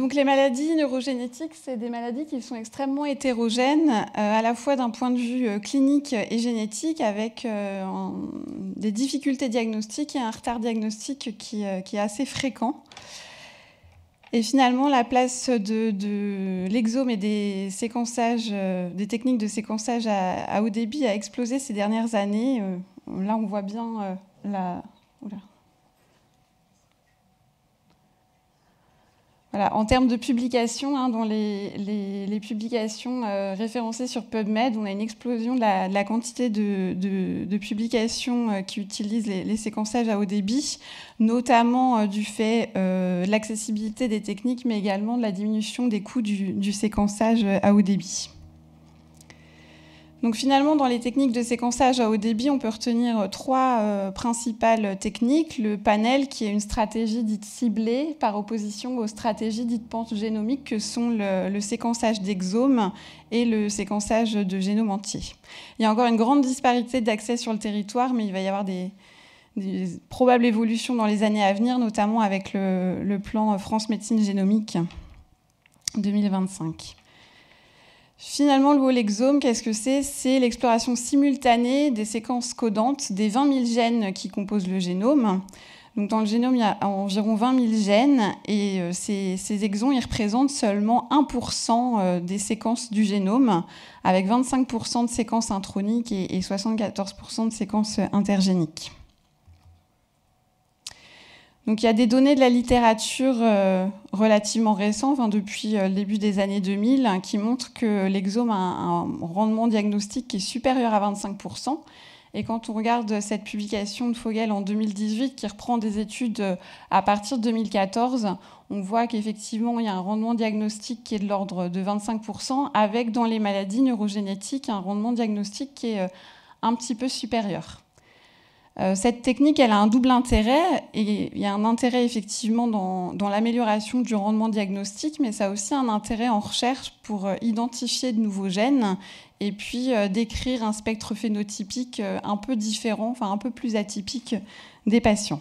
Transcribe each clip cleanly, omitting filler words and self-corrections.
Donc les maladies neurogénétiques, c'est des maladies qui sont extrêmement hétérogènes, à la fois d'un point de vue clinique et génétique, avec des difficultés diagnostiques et un retard diagnostique qui est assez fréquent. Et finalement, la place de l'exome et des séquençages, des techniques de séquençage à haut débit a explosé ces dernières années. Là, on voit bien la... Oula. Voilà, en termes de publications, dans les publications référencées sur PubMed, on a une explosion de la quantité de publications qui utilisent les séquençages à haut débit, notamment du fait de l'accessibilité des techniques, mais également de la diminution des coûts du séquençage à haut débit. Donc finalement, dans les techniques de séquençage à haut débit, on peut retenir trois principales techniques. Le panel, qui est une stratégie dite ciblée, par opposition aux stratégies dites pantogénomiques, que sont le séquençage d'exomes et le séquençage de génome entier. Il y a encore une grande disparité d'accès sur le territoire, mais il va y avoir des probables évolutions dans les années à venir, notamment avec le plan France Médecine Génomique 2025. Finalement, le whole exome, qu'est-ce que c'est ? C'est l'exploration simultanée des séquences codantes des 20 000 gènes qui composent le génome. Donc, dans le génome, il y a environ 20 000 gènes et ces exons, ils représentent seulement 1% des séquences du génome, avec 25% de séquences introniques et 74% de séquences intergéniques. Donc, il y a des données de la littérature relativement récentes, depuis le début des années 2000, qui montrent que l'exome a un rendement diagnostique qui est supérieur à 25%. Et quand on regarde cette publication de Fogel en 2018, qui reprend des études à partir de 2014, on voit qu'effectivement, il y a un rendement diagnostique qui est de l'ordre de 25%, avec dans les maladies neurogénétiques un rendement diagnostique qui est un petit peu supérieur. Cette technique, elle a un double intérêt, et il y a un intérêt effectivement dans l'amélioration du rendement diagnostique, mais ça a aussi un intérêt en recherche pour identifier de nouveaux gènes et puis décrire un spectre phénotypique un peu différent, enfin un peu plus atypique des patients.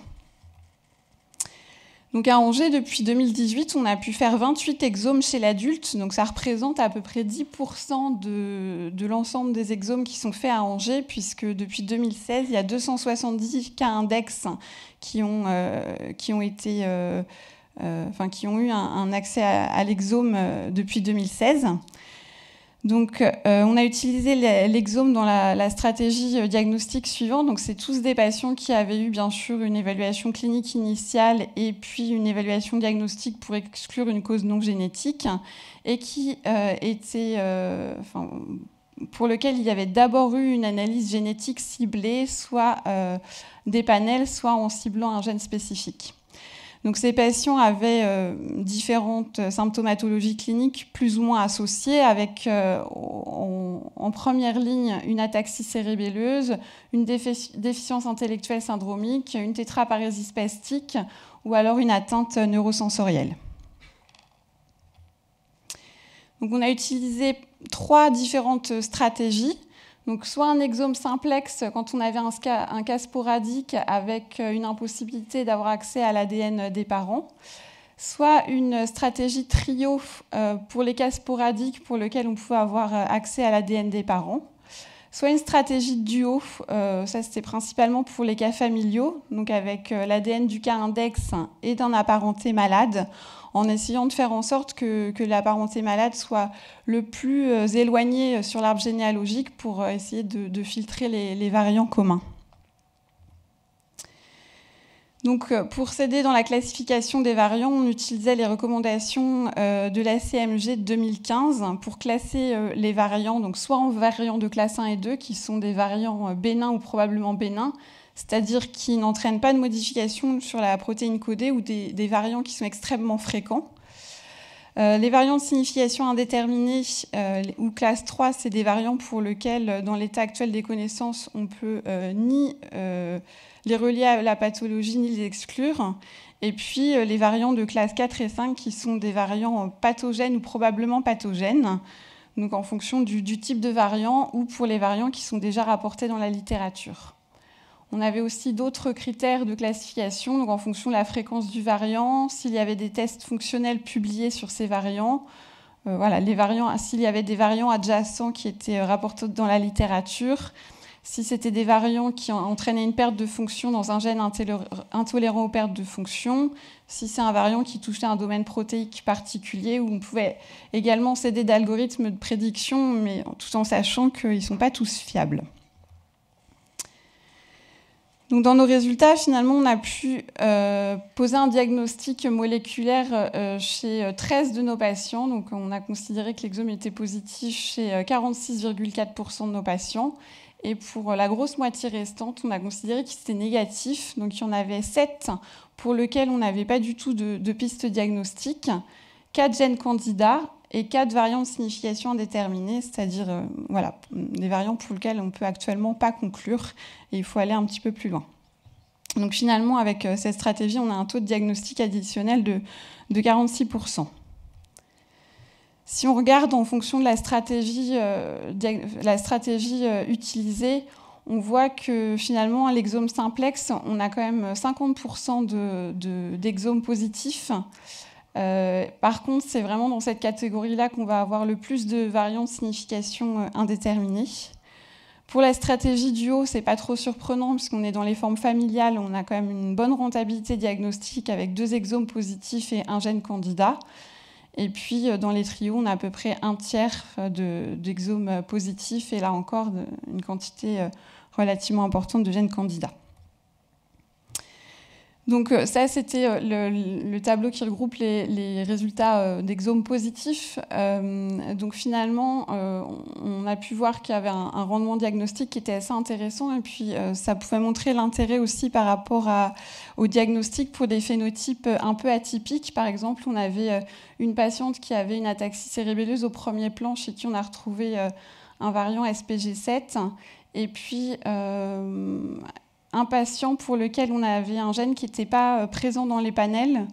Donc à Angers, depuis 2018, on a pu faire 28 exomes chez l'adulte, donc ça représente à peu près 10% de l'ensemble des exomes qui sont faits à Angers, puisque depuis 2016, il y a 270 cas index qui ont eu un accès à l'exome depuis 2016. Donc, on a utilisé l'exome dans la stratégie diagnostique suivante. Donc, c'est tous des patients qui avaient eu, bien sûr, une évaluation clinique initiale et puis une évaluation diagnostique pour exclure une cause non génétique et qui pour lequel il y avait d'abord eu une analyse génétique ciblée, soit des panels, soit en ciblant un gène spécifique. Donc, ces patients avaient différentes symptomatologies cliniques plus ou moins associées, avec en première ligne une ataxie cérébelleuse, une déficience intellectuelle syndromique, une tétraparésie spastique ou alors une atteinte neurosensorielle. Donc, on a utilisé 3 différentes stratégies. Donc, soit un exome simplex quand on avait un cas sporadique avec une impossibilité d'avoir accès à l'ADN des parents, soit une stratégie trio pour les cas sporadiques pour lesquels on pouvait avoir accès à l'ADN des parents, soit une stratégie duo, ça c'était principalement pour les cas familiaux, donc avec l'ADN du cas index et d'un apparenté malade, en essayant de faire en sorte que la parenté malade soit le plus éloignée sur l'arbre généalogique pour essayer de filtrer les variants communs. Donc, pour s'aider dans la classification des variants, on utilisait les recommandations de la CMG de 2015 pour classer les variants, donc soit en variants de classe 1 et 2, qui sont des variants bénins ou probablement bénins, c'est-à-dire qui n'entraînent pas de modification sur la protéine codée, ou des variants qui sont extrêmement fréquents. Les variants de signification indéterminée ou classe 3, c'est des variants pour lesquels, dans l'état actuel des connaissances, on ne peut ni les relier à la pathologie ni les exclure. Et puis les variants de classe 4 et 5 qui sont des variants pathogènes ou probablement pathogènes, donc en fonction du type de variant, ou pour les variants qui sont déjà rapportés dans la littérature. On avait aussi d'autres critères de classification, donc en fonction de la fréquence du variant, s'il y avait des tests fonctionnels publiés sur ces variants, voilà, les variants, s'il y avait des variants adjacents qui étaient rapportés dans la littérature, si c'était des variants qui entraînaient une perte de fonction dans un gène intolérant aux pertes de fonction, si c'est un variant qui touchait un domaine protéique particulier, où on pouvait également s'aider d'algorithmes de prédiction, mais tout en sachant qu'ils ne sont pas tous fiables. Donc dans nos résultats, finalement, on a pu poser un diagnostic moléculaire chez 13 de nos patients. Donc on a considéré que l'exome était positif chez 46,4% de nos patients. Et pour la grosse moitié restante, on a considéré qu'il était négatif. Donc il y en avait 7 pour lesquels on n'avait pas du tout de piste diagnostique, 4 gènes candidats et 4 variants de signification indéterminée, c'est-à-dire voilà, des variants pour lesquels on ne peut actuellement pas conclure et il faut aller un petit peu plus loin. Donc finalement, avec cette stratégie, on a un taux de diagnostic additionnel de 46%. Si on regarde en fonction de la stratégie utilisée, on voit que finalement, à l'exome simplex, on a quand même 50% d'exomes positifs. Par contre, c'est vraiment dans cette catégorie-là qu'on va avoir le plus de variants de signification indéterminée. Pour la stratégie duo, c'est pas trop surprenant puisqu'on est dans les formes familiales, on a quand même une bonne rentabilité diagnostique avec 2 exomes positifs et un gène candidat. Et puis, dans les trios, on a à peu près un tiers d'exomes positifs et là encore, une quantité relativement importante de gènes candidats. Donc ça, c'était le tableau qui regroupe les résultats d'exomes positifs. Donc finalement, on a pu voir qu'il y avait un rendement diagnostique qui était assez intéressant et puis ça pouvait montrer l'intérêt aussi par rapport au diagnostic pour des phénotypes un peu atypiques. Par exemple, on avait une patiente qui avait une ataxie cérébelleuse au premier plan chez qui on a retrouvé un variant SPG7 et puis un patient pour lequel on avait un gène qui n'était pas présent dans les panels,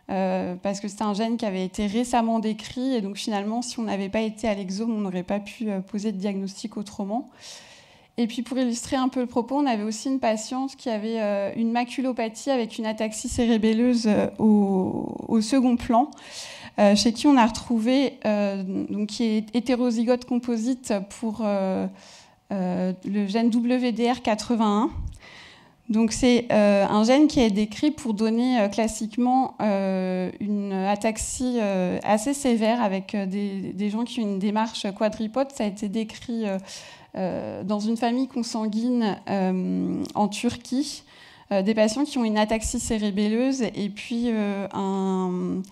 parce que c'était un gène qui avait été récemment décrit, et donc finalement, si on n'avait pas été à l'exome, on n'aurait pas pu poser de diagnostic autrement. Et puis pour illustrer un peu le propos, on avait aussi une patiente qui avait une maculopathie avec une ataxie cérébelleuse au second plan, chez qui on a retrouvé, donc qui est hétérozygote composite pour le gène WDR81. Donc c'est un gène qui est décrit pour donner classiquement une ataxie assez sévère avec des gens qui ont une démarche quadripode. Ça a été décrit dans une famille consanguine en Turquie, des patients qui ont une ataxie cérébelleuse et puis un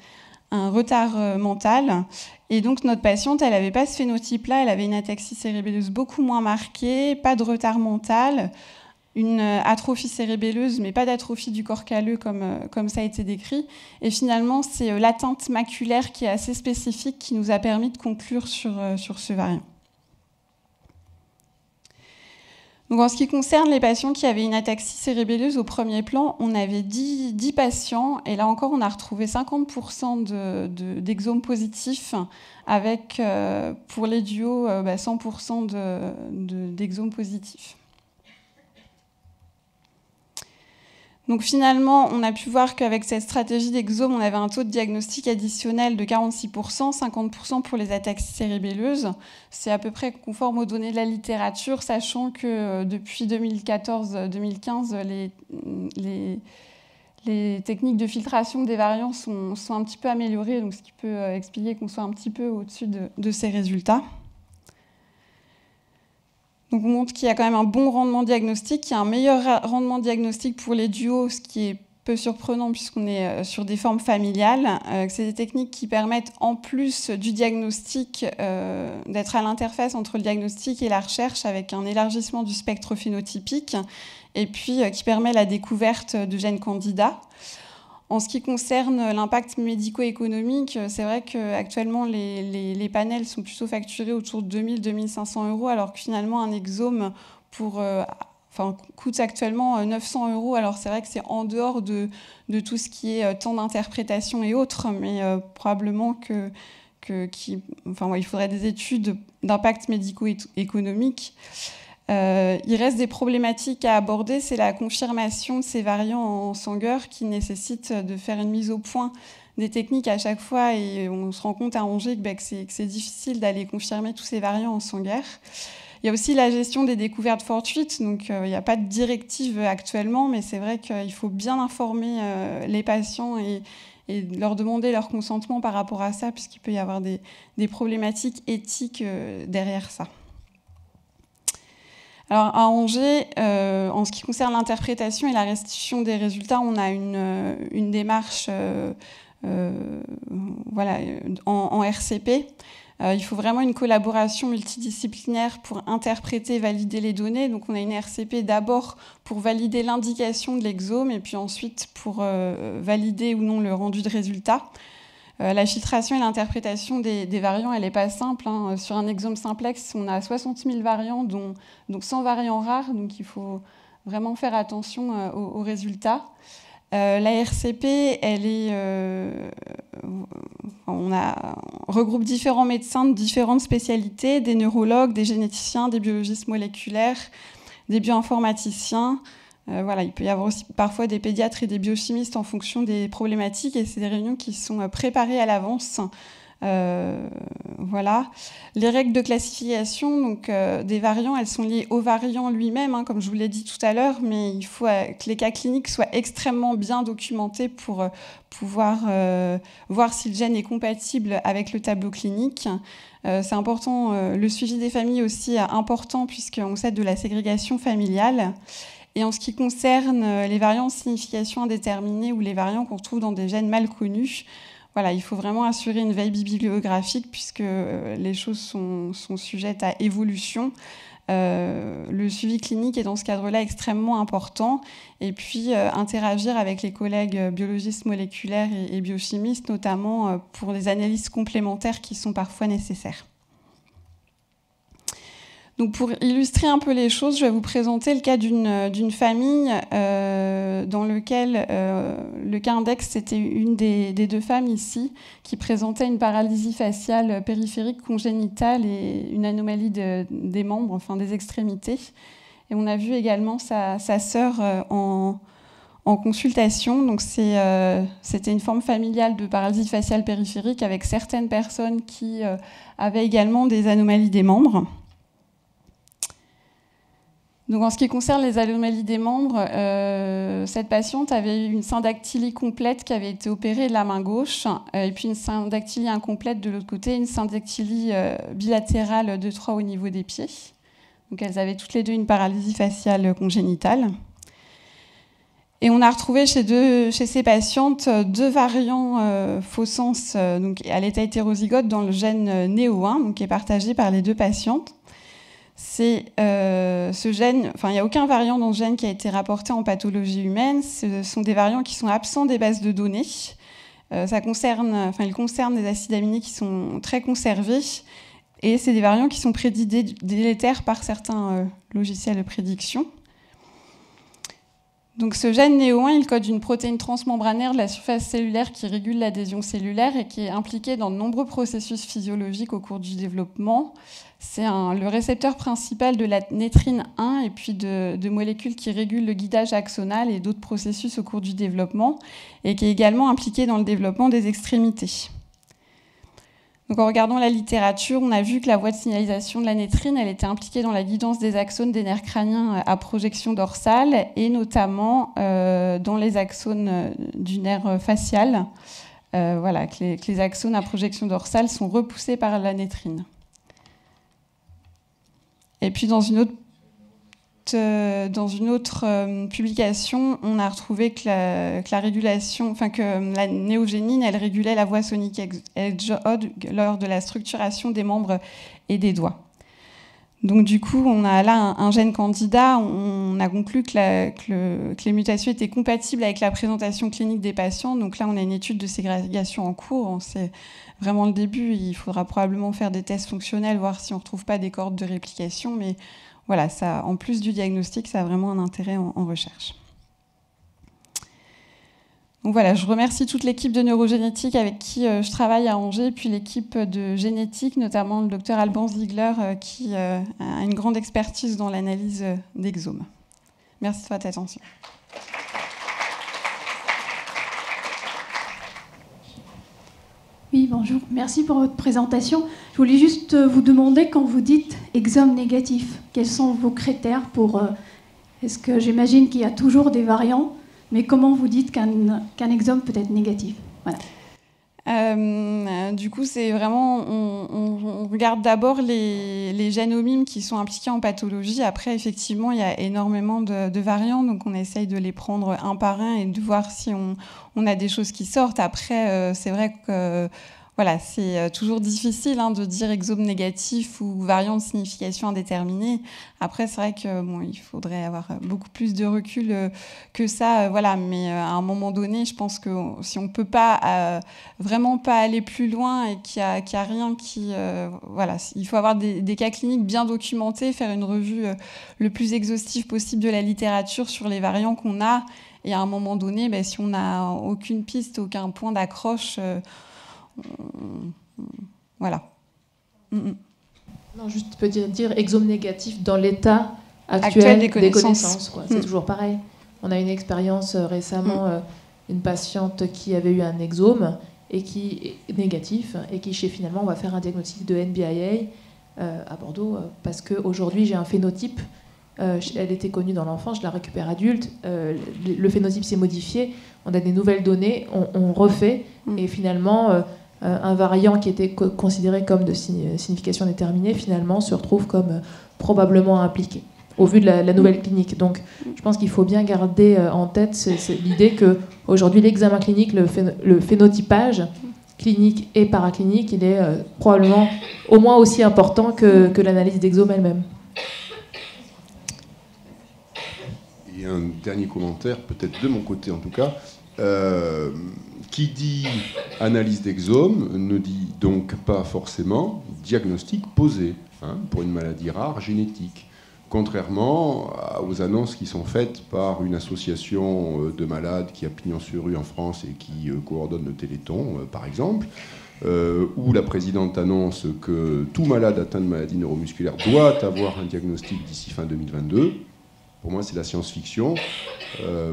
retard mental. Et donc notre patiente, elle n'avait pas ce phénotype-là, elle avait une ataxie cérébelleuse beaucoup moins marquée, pas de retard mental, une atrophie cérébelleuse, mais pas d'atrophie du corps calleux comme ça a été décrit. Et finalement, c'est l'atteinte maculaire qui est assez spécifique qui nous a permis de conclure sur ce variant. Donc, en ce qui concerne les patients qui avaient une ataxie cérébelleuse au premier plan, on avait 10 patients, et là encore, on a retrouvé 50% d'exomes positifs, avec, pour les duos, 100% d'exomes positifs. Donc finalement, on a pu voir qu'avec cette stratégie d'exome, on avait un taux de diagnostic additionnel de 46%, 50% pour les ataxies cérébelleuses. C'est à peu près conforme aux données de la littérature, sachant que depuis 2014-2015, les techniques de filtration des variants sont un petit peu améliorées, donc ce qui peut expliquer qu'on soit un petit peu au-dessus de ces résultats. Donc on montre qu'il y a quand même un bon rendement diagnostique, qu'il y a un meilleur rendement diagnostique pour les duos, ce qui est peu surprenant puisqu'on est sur des formes familiales. C'est des techniques qui permettent, en plus du diagnostic, d'être à l'interface entre le diagnostic et la recherche avec un élargissement du spectre phénotypique et puis qui permet la découverte de gènes candidats. En ce qui concerne l'impact médico-économique, c'est vrai qu'actuellement, les panels sont plutôt facturés autour de 2 000 2 500 €, alors que finalement, un exome coûte actuellement 900 €. Alors c'est vrai que c'est en dehors de tout ce qui est temps d'interprétation et autres, mais probablement il faudrait des études d'impact médico-économique. Il reste des problématiques à aborder, c'est la confirmation de ces variants en Sanger qui nécessite de faire une mise au point des techniques à chaque fois, et on se rend compte à Angers que c'est difficile d'aller confirmer tous ces variants en Sanger. Il y a aussi la gestion des découvertes fortuites, donc il n'y a pas de directive actuellement, mais c'est vrai qu'il faut bien informer les patients et leur demander leur consentement par rapport à ça, puisqu'il peut y avoir des problématiques éthiques derrière ça. Alors à Angers, en ce qui concerne l'interprétation et la restitution des résultats, on a une démarche voilà, en RCP. Il faut vraiment une collaboration multidisciplinaire pour interpréter et valider les données. Donc on a une RCP d'abord pour valider l'indication de l'exome et puis ensuite pour valider ou non le rendu de résultat. La filtration et l'interprétation des variants, elle n'est pas simple. Hein. Sur un exome simplex, on a 60 000 variants, dont 100 variants rares, donc il faut vraiment faire attention aux résultats. La RCP, on regroupe différents médecins de différentes spécialités, des neurologues, des généticiens, des biologistes moléculaires, des bioinformaticiens. Voilà, il peut y avoir aussi parfois des pédiatres et des biochimistes en fonction des problématiques, et c'est des réunions qui sont préparées à l'avance. Voilà. Les règles de classification donc, des variants, elles sont liées au variant lui-même, hein, comme je vous l'ai dit tout à l'heure, mais il faut que les cas cliniques soient extrêmement bien documentés pour pouvoir voir si le gène est compatible avec le tableau clinique. C'est important, le suivi des familles aussi est important, puisqu'on sait de la ségrégation familiale. Et en ce qui concerne les variants en signification indéterminée ou les variants qu'on retrouve dans des gènes mal connus, voilà, il faut vraiment assurer une veille bibliographique puisque les choses sont sujettes à évolution. Le suivi clinique est dans ce cadre-là extrêmement important. Et puis interagir avec les collègues biologistes moléculaires et biochimistes, notamment pour des analyses complémentaires qui sont parfois nécessaires. Donc pour illustrer un peu les choses, je vais vous présenter le cas d'une famille dans lequel le cas index, c'était une des deux femmes ici qui présentait une paralysie faciale périphérique congénitale et une anomalie des membres, enfin des extrémités. Et on a vu également sa sœur en consultation. Donc c'était une forme familiale de paralysie faciale périphérique avec certaines personnes qui avaient également des anomalies des membres. Donc, en ce qui concerne les anomalies des membres, cette patiente avait une syndactylie complète qui avait été opérée de la main gauche, et puis une syndactylie incomplète de l'autre côté, une syndactylie bilatérale de 3 au niveau des pieds. Donc, elles avaient toutes les deux une paralysie faciale congénitale. Et on a retrouvé chez ces patientes 2 variants faux sens donc à l'état hétérozygote dans le gène NEO1, donc qui est partagé par les 2 patientes. C'est ce gène, enfin il n'y a aucun variant dans ce gène qui a été rapporté en pathologie humaine. Ce sont des variants qui sont absents des bases de données. Ils concernent des acides aminés qui sont très conservés, et c'est des variants qui sont prédits délétères par certains logiciels de prédiction. Donc ce gène NEO1, il code une protéine transmembranaire de la surface cellulaire qui régule l'adhésion cellulaire et qui est impliquée dans de nombreux processus physiologiques au cours du développement. C'est le récepteur principal de la nétrine 1 et puis de molécules qui régulent le guidage axonal et d'autres processus au cours du développement, et qui est également impliqué dans le développement des extrémités. Donc en regardant la littérature, on a vu que la voie de signalisation de la nétrine, elle était impliquée dans la guidance des axones des nerfs crâniens à projection dorsale, et notamment dans les axones du nerf facial. Voilà, que les axones à projection dorsale sont repoussés par la nétrine. Et puis dans une autre publication, on a retrouvé que la néogénine, elle régulait la voie sonique edge-odd lors de la structuration des membres et des doigts. Donc du coup, on a là un gène candidat. On a conclu que les mutations étaient compatibles avec la présentation clinique des patients. Donc là, on a une étude de ségrégation en cours. C'est vraiment le début. Il faudra probablement faire des tests fonctionnels, voir si on ne retrouve pas des cohortes de réplication. Mais voilà, ça, en plus du diagnostic, ça a vraiment un intérêt en recherche. Donc voilà, je remercie toute l'équipe de neurogénétique avec qui je travaille à Angers, puis l'équipe de génétique, notamment le docteur Alban Ziegler, qui a une grande expertise dans l'analyse d'exomes. Merci de votre attention. Oui, bonjour. Merci pour votre présentation. Je voulais juste vous demander, quand vous dites exome négatif, quels sont vos critères pour... Est-ce que j'imagine qu'il y a toujours des variants, mais comment vous dites qu'un exome peut être négatif? Voilà. Du coup, c'est vraiment, on regarde d'abord les gènes homimes qui sont impliqués en pathologie. Après, effectivement, il y a énormément de variants, donc on essaye de les prendre un par un et de voir si on a des choses qui sortent. Après, c'est vrai que voilà, c'est toujours difficile de dire exome négatif ou variant de signification indéterminée. Après, c'est vrai que bon, il faudrait avoir beaucoup plus de recul que ça, voilà. Mais à un moment donné, je pense que si on peut pas vraiment pas aller plus loin et qu'il y a rien qui, voilà, il faut avoir des cas cliniques bien documentés, faire une revue le plus exhaustive possible de la littérature sur les variants qu'on a. Et à un moment donné, si on n'a aucune piste, aucun point d'accroche, voilà. Non, juste peut dire exome négatif dans l'état actuel des connaissances. C'est toujours pareil. On a une expérience récemment, une patiente qui avait eu un exome et qui est négatif et qui finalement on va faire un diagnostic de NBIA à Bordeaux parce qu'aujourd'hui j'ai un phénotype. Elle était connue dans l'enfance, je la récupère adulte. Le phénotype s'est modifié. On a des nouvelles données, on refait et finalement un variant qui était considéré comme de signification déterminée, finalement, se retrouve comme probablement impliqué, au vu de la nouvelle clinique. Donc, je pense qu'il faut bien garder en tête l'idée qu'aujourd'hui, l'examen clinique, le phénotypage clinique et paraclinique, il est probablement au moins aussi important que l'analyse d'exome elle-même. Et un dernier commentaire, peut-être de mon côté en tout cas. Qui dit analyse d'exome ne dit donc pas forcément diagnostic posé pour une maladie rare génétique, contrairement aux annonces qui sont faites par une association de malades qui a pignon sur rue en France et qui coordonne le Téléthon, par exemple, où la présidente annonce que tout malade atteint de maladie neuromusculaire doit avoir un diagnostic d'ici fin 2022. Pour moi, c'est la science-fiction.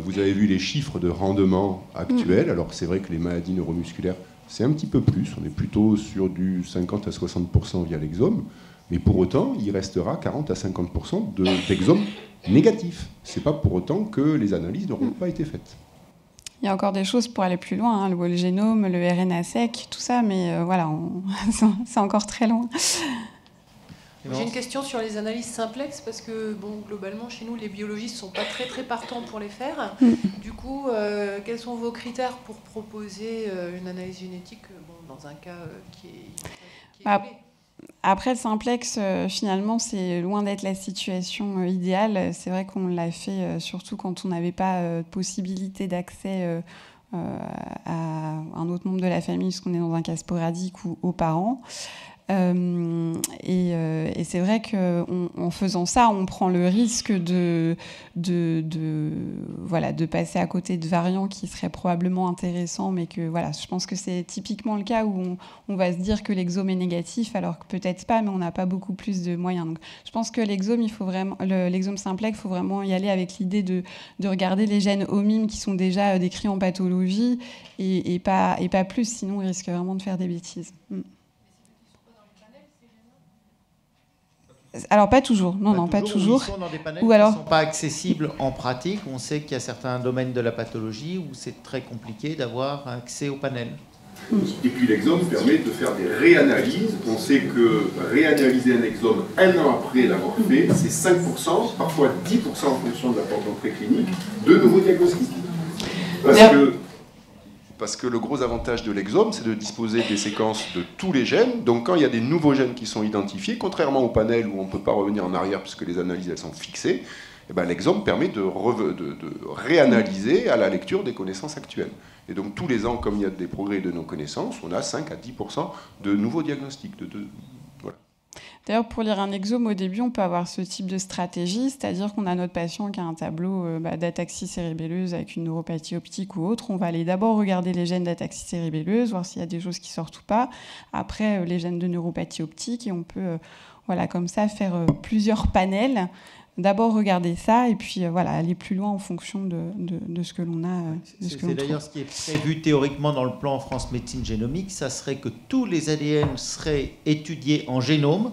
Vous avez vu les chiffres de rendement actuels. Alors, c'est vrai que les maladies neuromusculaires, c'est un petit peu plus. On est plutôt sur du 50 à 60% via l'exome. Mais pour autant, il restera 40 à 50% d'exomes négatifs. Ce n'est pas pour autant que les analyses n'auront pas été faites. Il y a encore des choses pour aller plus loin, le whole génome, le RNA sec, tout ça, mais voilà, c'est encore très loin. J'ai une question sur les analyses simplex, parce que bon, globalement, chez nous, les biologistes ne sont pas très partants pour les faire. Du coup, quels sont vos critères pour proposer une analyse génétique dans un cas qui est isolé? Après, le simplex, finalement, c'est loin d'être la situation idéale. C'est vrai qu'on l'a fait surtout quand on n'avait pas de possibilité d'accès à un autre membre de la famille, puisqu'on est dans un cas sporadique ou aux parents. Et c'est vrai qu'en faisant ça, on prend le risque de passer à côté de variants qui seraient probablement intéressants, mais que voilà, je pense que c'est typiquement le cas où on va se dire que l'exome est négatif, alors que peut-être pas, mais on n'a pas beaucoup plus de moyens. Donc, je pense que l'exome, l'exome simplex, il faut vraiment y aller avec l'idée de regarder les gènes homimes qui sont déjà décrits en pathologie et pas plus, sinon on risque vraiment de faire des bêtises. Alors pas toujours, non, pas toujours. Ils sont dans des panels ou alors... qui ne sont pas accessibles en pratique. On sait qu'il y a certains domaines de la pathologie où c'est très compliqué d'avoir accès au panel. Et puis l'exome permet de faire des réanalyses. On sait que réanalyser un exome un an après l'avoir fait, c'est 5%, parfois 10% en fonction de la porte d'entrée clinique, de nouveaux diagnostics. Parce que le gros avantage de l'exome, c'est de disposer des séquences de tous les gènes. Donc quand il y a des nouveaux gènes qui sont identifiés, contrairement au panel où on ne peut pas revenir en arrière puisque les analyses elles sont fixées, l'exome permet de réanalyser à la lecture des connaissances actuelles. Et donc tous les ans, comme il y a des progrès de nos connaissances, on a 5 à 10% de nouveaux diagnostics. Voilà. D'ailleurs, pour lire un exome, au début, on peut avoir ce type de stratégie, c'est-à-dire qu'on a notre patient qui a un tableau d'ataxie cérébelleuse avec une neuropathie optique ou autre. On va aller d'abord regarder les gènes d'ataxie cérébelleuse, voir s'il y a des choses qui sortent ou pas. Après, les gènes de neuropathie optique, et on peut, comme ça, faire plusieurs panels. D'abord regarder ça et puis aller plus loin en fonction de ce que l'on a. C'est d'ailleurs ce qui est prévu théoriquement dans le plan France Médecine Génomique, ça serait que tous les ADN seraient étudiés en génome,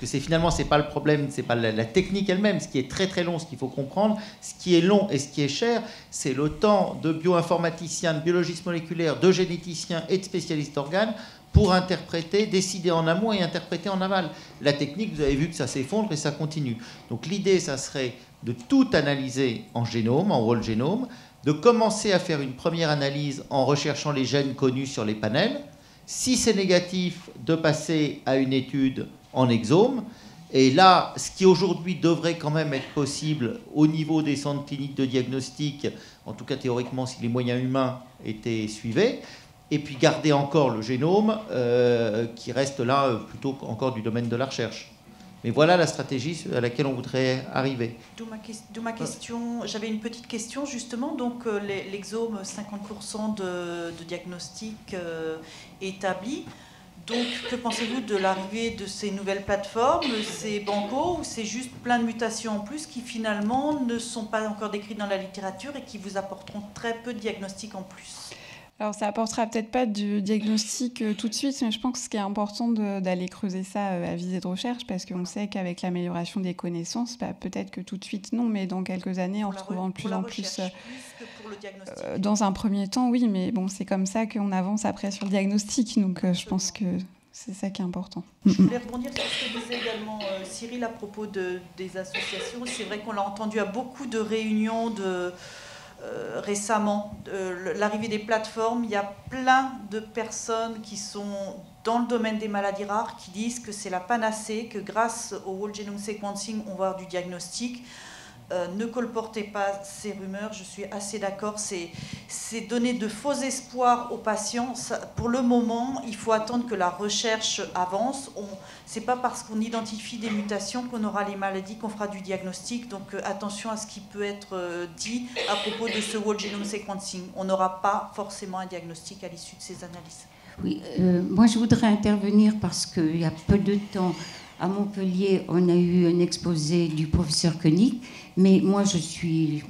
parce que finalement c'est pas le problème, c'est pas la technique elle-même, ce qui est très très long, ce qu'il faut comprendre, ce qui est long et ce qui est cher, c'est le temps de bioinformaticiens, de biologistes moléculaires, de généticiens et de spécialistes d'organes pour interpréter, décider en amont et interpréter en aval. La technique, vous avez vu que ça s'effondre et ça continue. Donc l'idée, ça serait de tout analyser en génome, en whole génome, de commencer à faire une première analyse en recherchant les gènes connus sur les panels. Si c'est négatif, de passer à une étude en exome. Et là, ce qui aujourd'hui devrait quand même être possible au niveau des centres cliniques de diagnostic, en tout cas théoriquement si les moyens humains étaient suivis, et puis garder encore le génome qui reste là plutôt encore du domaine de la recherche. Mais voilà la stratégie à laquelle on voudrait arriver. D'où ma question. J'avais une petite question justement. Donc l'exome, 50% de diagnostic établi. Donc que pensez-vous de l'arrivée de ces nouvelles plateformes, ces bancos, ou c'est juste plein de mutations en plus qui finalement ne sont pas encore décrites dans la littérature et qui vous apporteront très peu de diagnostic en plus? Alors, ça apportera peut-être pas du diagnostic tout de suite, mais je pense que ce qui est important d'aller creuser ça à visée de recherche, parce qu'on sait qu'avec l'amélioration des connaissances, peut-être que tout de suite, non, mais dans quelques années, en retrouvant de plus en plus... dans un premier temps, oui, mais bon, c'est comme ça qu'on avance après sur le diagnostic, donc je pense que c'est ça qui est important. Je voulais rebondir sur ce que disait également Cyril à propos des associations. C'est vrai qu'on l'a entendu à beaucoup de réunions récemment, l'arrivée des plateformes, il y a plein de personnes qui sont dans le domaine des maladies rares qui disent que c'est la panacée, que grâce au whole genome sequencing, on va avoir du diagnostic. Ne colportez pas ces rumeurs, je suis assez d'accord, c'est donner de faux espoirs aux patients. Pour le moment, il faut attendre que la recherche avance. C'est pas parce qu'on identifie des mutations qu'on aura les maladies, qu'on fera du diagnostic. Donc attention à ce qui peut être dit à propos de ce whole genome sequencing. On n'aura pas forcément un diagnostic à l'issue de ces analyses. Oui, moi je voudrais intervenir parce qu'il y a peu de temps, à Montpellier, on a eu un exposé du professeur Koenig, mais moi je suis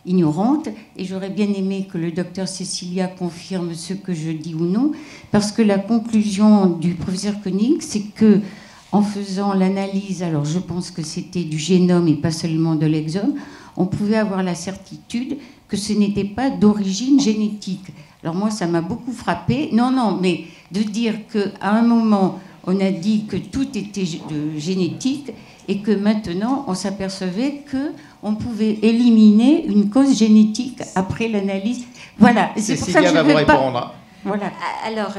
ignorante et j'aurais bien aimé que le docteur Cecilia confirme ce que je dis ou non, parce que la conclusion du professeur Koenig, c'est que en faisant l'analyse, alors je pense que c'était du génome et pas seulement de l'exome, on pouvait avoir la certitude que ce n'était pas d'origine génétique. Alors moi ça m'a beaucoup frappé, non, mais de dire qu'à un moment on a dit que tout était génétique et que maintenant on s'apercevait qu'on pouvait éliminer une cause génétique après l'analyse. Voilà, c'est pour ça que je ne veux pas... Voilà. Alors,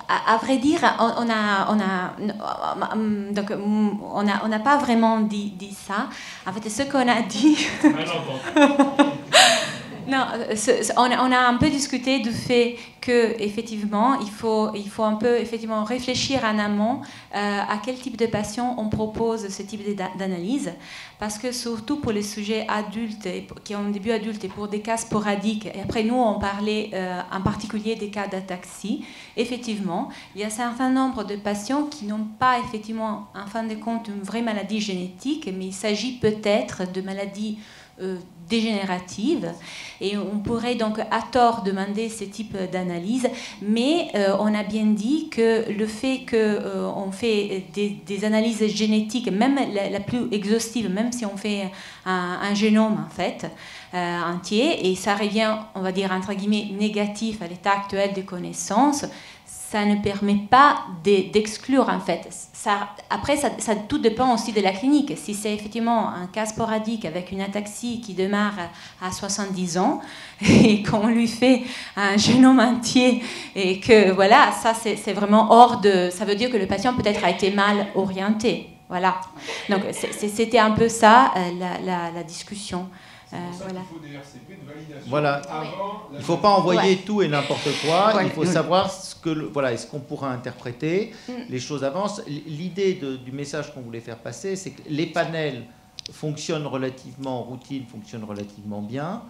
à vrai dire, on n'a pas vraiment dit ça. En fait, ce qu'on a dit... Non, on a un peu discuté du fait qu'effectivement, il faut un peu effectivement réfléchir en amont à quel type de patient on propose ce type d'analyse. Parce que surtout pour les sujets adultes, qui ont un début adulte et pour des cas sporadiques, et après nous on parlait en particulier des cas d'ataxie, effectivement, il y a un certain nombre de patients qui n'ont pas effectivement, en fin de compte, une vraie maladie génétique, mais il s'agit peut-être de maladies dégénérative et on pourrait donc à tort demander ce type d'analyse, mais on a bien dit que le fait qu'on fait des analyses génétiques, même la plus exhaustive, même si on fait un génome en fait entier, et ça revient, on va dire entre guillemets, négatif à l'état actuel des connaissances, ça ne permet pas d'exclure en fait. Après, ça tout dépend aussi de la clinique. Si c'est effectivement un cas sporadique avec une ataxie qui démarre à 70 ans et qu'on lui fait un génome entier et que voilà, ça c'est vraiment hors de... Ça veut dire que le patient peut-être a été mal orienté. Voilà. Donc c'était un peu ça la discussion. voilà. Il faut des RCP de validation. Voilà. Il ne faut pas envoyer tout et n'importe quoi. Il faut savoir ce qu'on pourra interpréter. Les choses avancent. L'idée du message qu'on voulait faire passer, c'est que les panels fonctionnent relativement en routine, fonctionnent relativement bien.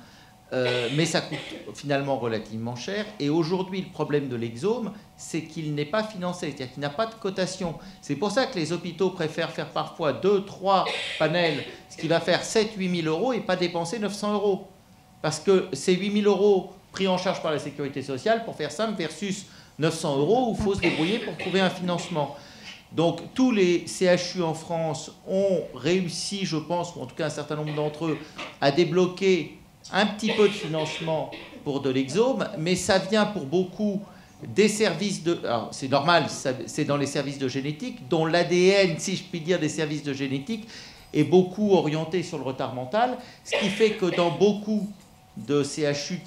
Mais ça coûte finalement relativement cher. Et aujourd'hui, le problème de l'exome, c'est qu'il n'est pas financé, c'est-à-dire qu'il n'a pas de cotation. C'est pour ça que les hôpitaux préfèrent faire parfois 2-3 panels, ce qui va faire 7-8 000 euros et pas dépenser 900 euros. Parce que c'est 8 000 euros pris en charge par la sécurité sociale, pour faire simple, versus 900 euros où il faut se débrouiller pour trouver un financement. Donc tous les CHU en France ont réussi, je pense, ou en tout cas un certain nombre d'entre eux, à débloquer un petit peu de financement pour de l'exome, mais ça vient pour beaucoup des services de... Alors c'est normal, c'est dans les services de génétique, dont l'ADN, si je puis dire, des services de génétique, est beaucoup orienté sur le retard mental, ce qui fait que dans beaucoup de CHU,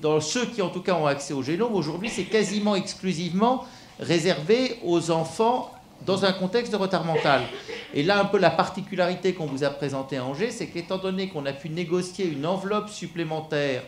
dans ceux qui en tout cas ont accès au génome, aujourd'hui c'est quasiment exclusivement réservé aux enfants dans un contexte de retard mental. Et là, un peu la particularité qu'on vous a présentée à Angers, c'est qu'étant donné qu'on a pu négocier une enveloppe supplémentaire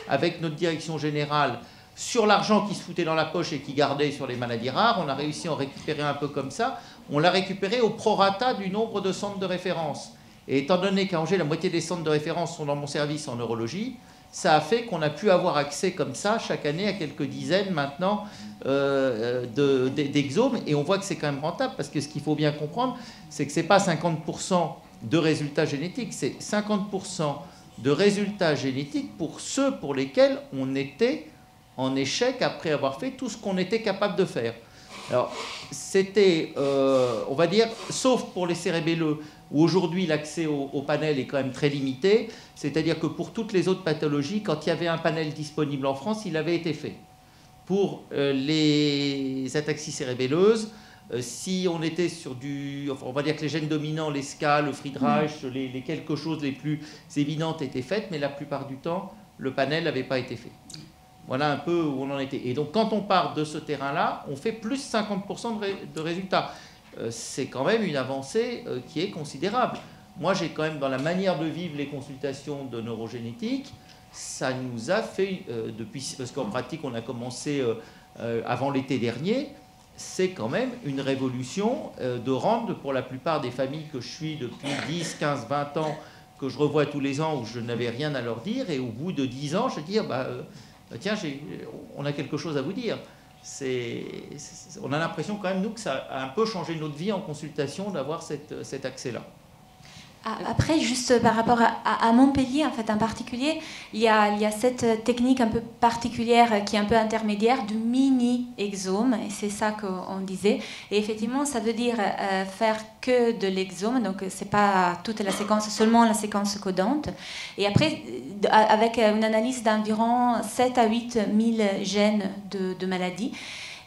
avec notre direction générale sur l'argent qui se foutait dans la poche et qui gardait sur les maladies rares, on a réussi à en récupérer un peu comme ça. On l'a récupéré au prorata du nombre de centres de référence. Et étant donné qu'à Angers, la moitié des centres de référence sont dans mon service en neurologie, ça a fait qu'on a pu avoir accès comme ça chaque année à quelques dizaines maintenant d'exomes, et on voit que c'est quand même rentable, parce que ce qu'il faut bien comprendre, c'est que ce n'est pas 50% de résultats génétiques, c'est 50% de résultats génétiques pour ceux pour lesquels on était en échec après avoir fait tout ce qu'on était capable de faire. Alors, c'était, on va dire, sauf pour les cérébelleux, où aujourd'hui l'accès au panel est quand même très limité, c'est-à-dire que pour toutes les autres pathologies, quand il y avait un panel disponible en France, il avait été fait. Pour les ataxies cérébelleuses, si on était sur du... Enfin, on va dire que les gènes dominants, les SCA, le Friedreich, les quelque chose les plus évidentes étaient faites, mais la plupart du temps, le panel n'avait pas été fait. Voilà un peu où on en était. Et donc, quand on part de ce terrain-là, on fait plus 50% de résultats. C'est quand même une avancée qui est considérable. Moi, j'ai quand même, dans la manière de vivre les consultations de neurogénétique, ça nous a fait, parce qu'en pratique, on a commencé avant l'été dernier, c'est quand même une révolution de rendre, pour la plupart des familles que je suis depuis 10, 15, 20 ans, que je revois tous les ans, où je n'avais rien à leur dire, et au bout de 10 ans, je dis, tiens, on a quelque chose à vous dire. On a l'impression quand même, nous, que ça a un peu changé notre vie en consultation d'avoir cet accès-là. Après, juste par rapport à Montpellier, en fait, en particulier, il y a cette technique un peu particulière qui est un peu intermédiaire du mini-exome, et c'est ça qu'on disait. Et effectivement, ça veut dire faire que de l'exome, donc c'est pas toute la séquence, seulement la séquence codante. Et après, avec une analyse d'environ 7 à 8 000 gènes de maladies.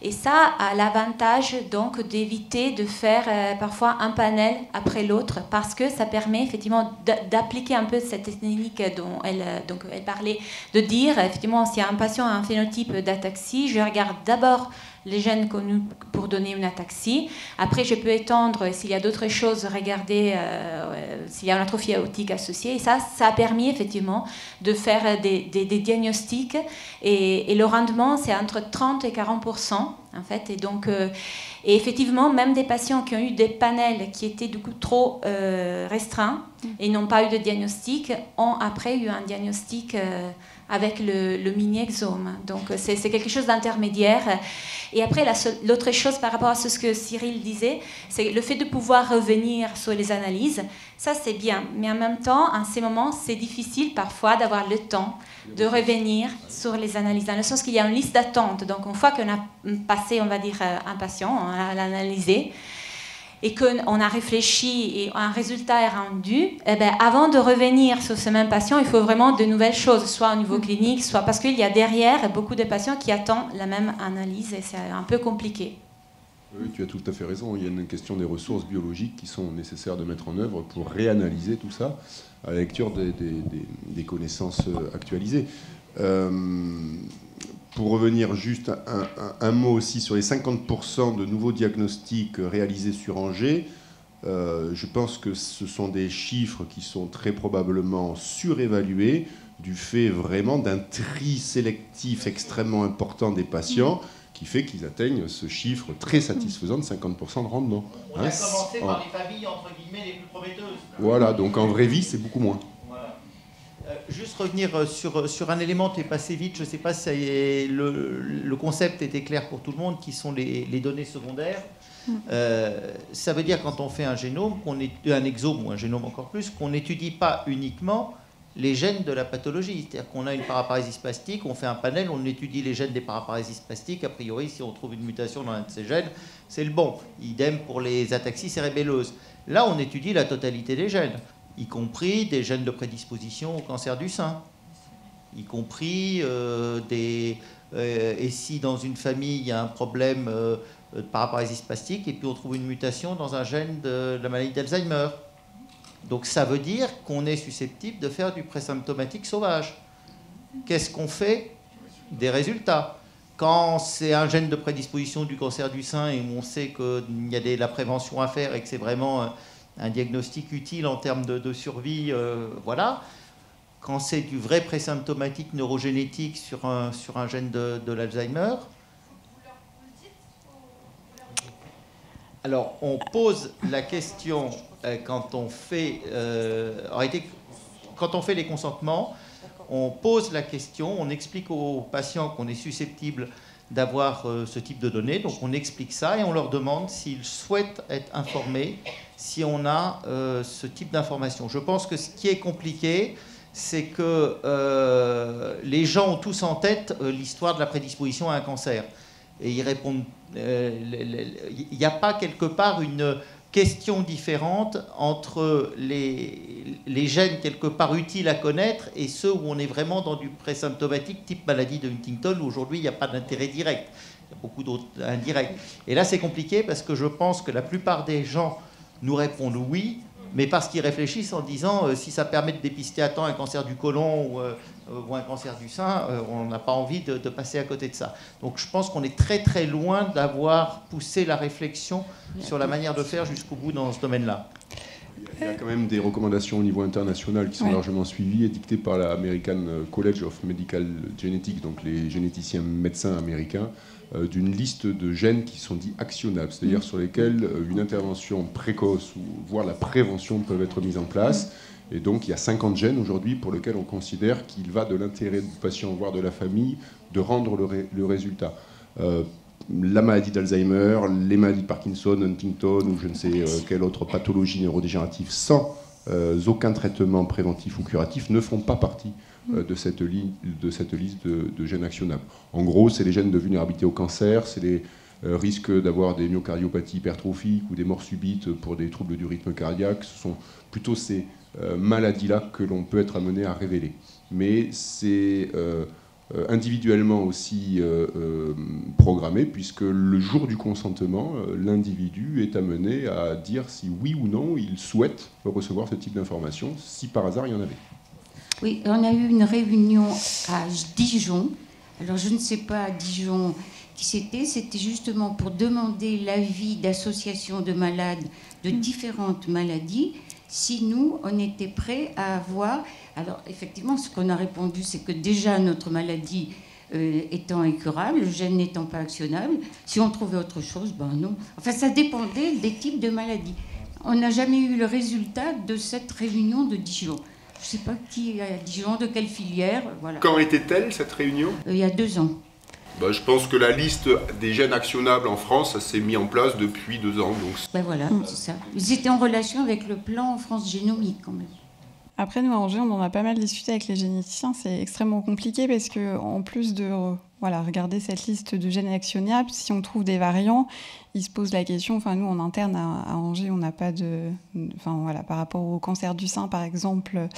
Et ça a l'avantage donc d'éviter de faire parfois un panel après l'autre, parce que ça permet effectivement d'appliquer un peu cette technique dont elle parlait, de dire effectivement s'il y a un patient a un phénotype d'ataxie, je regarde d'abord les gènes connus pour donner une ataxie. Après, je peux étendre, s'il y a d'autres choses, regarder s'il y a une atrophie aortique associée. Et ça a permis effectivement de faire des diagnostics. Et le rendement, c'est entre 30 et 40%, en fait. Et donc, et effectivement, même des patients qui ont eu des panels qui étaient du coup trop restreints et n'ont pas eu de diagnostic, ont après eu un diagnostic avec le mini-exome. Donc c'est quelque chose d'intermédiaire. Et après, l'autre chose par rapport à ce que Cyril disait, c'est le fait de pouvoir revenir sur les analyses. Ça, c'est bien. Mais en même temps, en ces moments, c'est difficile parfois d'avoir le temps de revenir sur les analyses, dans le sens qu'il y a une liste d'attente. Donc une fois qu'on a passé, on va dire, un patient, on a analysé, et qu'on a réfléchi et un résultat est rendu, eh bien, avant de revenir sur ce même patient, il faut vraiment de nouvelles choses, soit au niveau clinique, soit parce qu'il y a derrière beaucoup de patients qui attendent la même analyse et c'est un peu compliqué. Oui, tu as tout à fait raison. Il y a une question des ressources biologiques qui sont nécessaires de mettre en œuvre pour réanalyser tout ça à la lecture des connaissances actualisées. Pour revenir juste un mot aussi sur les 50% de nouveaux diagnostics réalisés sur Angers, Je pense que ce sont des chiffres qui sont très probablement surévalués du fait vraiment d'un tri sélectif extrêmement important des patients qui fait qu'ils atteignent ce chiffre très satisfaisant de 50% de rendement. On a commencé par les familles, entre guillemets, les plus prometteuses. Voilà, donc en vraie vie, c'est beaucoup moins. Voilà. Juste revenir sur un élément, tu es passé vite, je ne sais pas si le concept était clair pour tout le monde, qui sont les données secondaires. Ça veut dire quand on fait un génome, un exome ou un génome encore plus, qu'on n'étudie pas uniquement les gènes de la pathologie. C'est-à-dire qu'on a une paraparésie spastique, on fait un panel, on étudie les gènes des paraparésies spastiques. A priori, si on trouve une mutation dans un de ces gènes, c'est le bon. Idem pour les ataxies cérébelleuses. Là, on étudie la totalité des gènes, y compris des gènes de prédisposition au cancer du sein, y compris et si dans une famille, il y a un problème de paraparésie spastique, et puis on trouve une mutation dans un gène de la maladie d'Alzheimer. Donc ça veut dire qu'on est susceptible de faire du présymptomatique sauvage. Qu'est-ce qu'on fait? Des résultats. Quand c'est un gène de prédisposition du cancer du sein et où on sait qu'il y a de la prévention à faire et que c'est vraiment un diagnostic utile en termes de survie, voilà. Quand c'est du vrai présymptomatique neurogénétique sur un gène de l'Alzheimer, alors on pose la question quand on fait les consentements, on pose la question, on explique aux patients qu'on est susceptible d'avoir ce type de données, donc on explique ça et on leur demande s'ils souhaitent être informés si on a ce type d'information. Je pense que ce qui est compliqué, c'est que les gens ont tous en tête l'histoire de la prédisposition à un cancer. Et ils répondent... Il n'y a pas quelque part une question différente entre les gènes quelque part utiles à connaître et ceux où on est vraiment dans du présymptomatique type maladie de Huntington, où aujourd'hui il n'y a pas d'intérêt direct. Il y a beaucoup d'autres indirects. Et là c'est compliqué parce que je pense que la plupart des gens nous répondent oui, mais parce qu'ils réfléchissent en disant si ça permet de dépister à temps un cancer du côlon ou un cancer du sein, on n'a pas envie de passer à côté de ça. Donc je pense qu'on est très très loin d'avoir poussé la réflexion sur la manière de faire jusqu'au bout dans ce domaine-là. Il y a quand même des recommandations au niveau international qui sont largement suivies et dictées par la American College of Medical Genetics, donc les généticiens médecins américains, d'une liste de gènes qui sont dits actionnables, c'est-à-dire sur lesquels une intervention précoce ou voire la prévention peuvent être mise en place. Et donc il y a 50 gènes aujourd'hui pour lesquels on considère qu'il va de l'intérêt du patient, voire de la famille, de rendre le résultat. La maladie d'Alzheimer, les maladies de Parkinson, Huntington ou je ne sais quelle autre pathologie neurodégénérative sans aucun traitement préventif ou curatif ne font pas partie de cette liste de gènes actionnables. En gros, c'est les gènes de vulnérabilité au cancer, c'est les risques d'avoir des myocardiopathies hypertrophiques ou des morts subites pour des troubles du rythme cardiaque. Ce sont plutôt ces maladies-là que l'on peut être amené à révéler. Mais c'est individuellement aussi programmé, puisque le jour du consentement, l'individu est amené à dire si oui ou non il souhaite recevoir ce type d'information, si par hasard il y en avait. Oui, on a eu une réunion à Dijon. Alors je ne sais pas à Dijon qui c'était justement pour demander l'avis d'associations de malades de différentes maladies, si nous, on était prêts à avoir... Alors effectivement, ce qu'on a répondu, c'est que déjà notre maladie étant incurable, le gène n'étant pas actionnable, si on trouvait autre chose, ben non. Enfin, ça dépendait des types de maladies. On n'a jamais eu le résultat de cette réunion de Dijon. Je ne sais pas qui est à Dijon, de quelle filière, voilà. Quand était-elle, cette réunion ? Il y a 2 ans. Ben, je pense que la liste des gènes actionnables en France, ça s'est mis en place depuis 2 ans. Donc... Ben voilà, c'est ça. Ils étaient en relation avec le plan France Génomique, quand même. Après, nous, à Angers, on en a pas mal discuté avec les généticiens. C'est extrêmement compliqué parce qu'en plus de regarder cette liste de gènes actionnables, si on trouve des variants, ils se posent la question, enfin nous, en interne, à Angers, on n'a pas de... Enfin voilà, par rapport au cancer du sein, par exemple,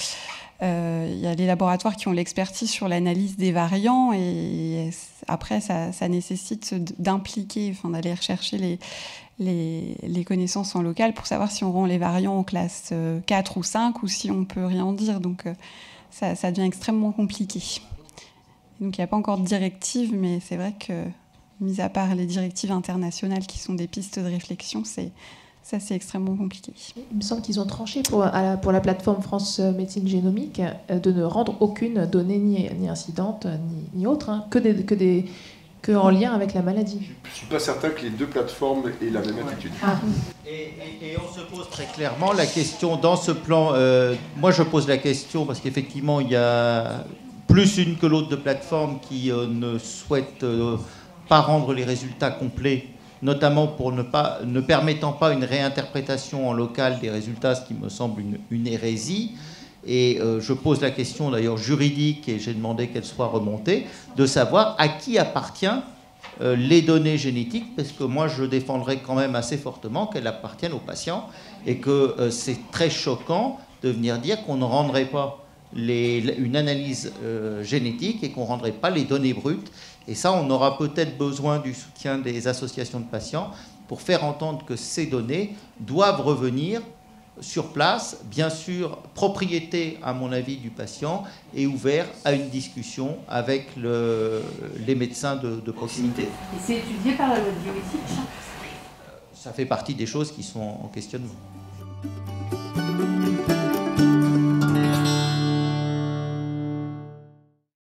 il y a des laboratoires qui ont l'expertise sur l'analyse des variants et après, ça nécessite d'impliquer, enfin d'aller rechercher les connaissances en local pour savoir si on rend les variants en classe 4 ou 5 ou si on ne peut rien en dire. Donc ça devient extrêmement compliqué. Donc il n'y a pas encore de directive, mais c'est vrai que, mis à part les directives internationales qui sont des pistes de réflexion, Ça, c'est extrêmement compliqué. Il me semble qu'ils ont tranché pour la plateforme France Médecine Génomique de ne rendre aucune donnée ni incidente ni autre, hein, que en lien avec la maladie. Je ne suis pas certain que les deux plateformes aient la même attitude. Ah. Et on se pose très clairement la question dans ce plan. Moi, je pose la question parce qu'effectivement, il y a plus une que l'autre de plateformes qui ne souhaitent pas rendre les résultats complets, notamment pour ne permettant pas une réinterprétation en local des résultats, ce qui me semble une hérésie. Et je pose la question d'ailleurs juridique, et j'ai demandé qu'elle soit remontée, de savoir à qui appartient les données génétiques, parce que moi je défendrais quand même assez fortement qu'elles appartiennent aux patients, et que c'est très choquant de venir dire qu'on ne rendrait pas une analyse génétique et qu'on ne rendrait pas les données brutes. Et ça, on aura peut-être besoin du soutien des associations de patients pour faire entendre que ces données doivent revenir sur place, bien sûr, propriété, à mon avis, du patient, et ouvert à une discussion avec les médecins de proximité. Et c'est étudié par la loi de bioéthique ? Ça fait partie des choses qui sont en questionnement.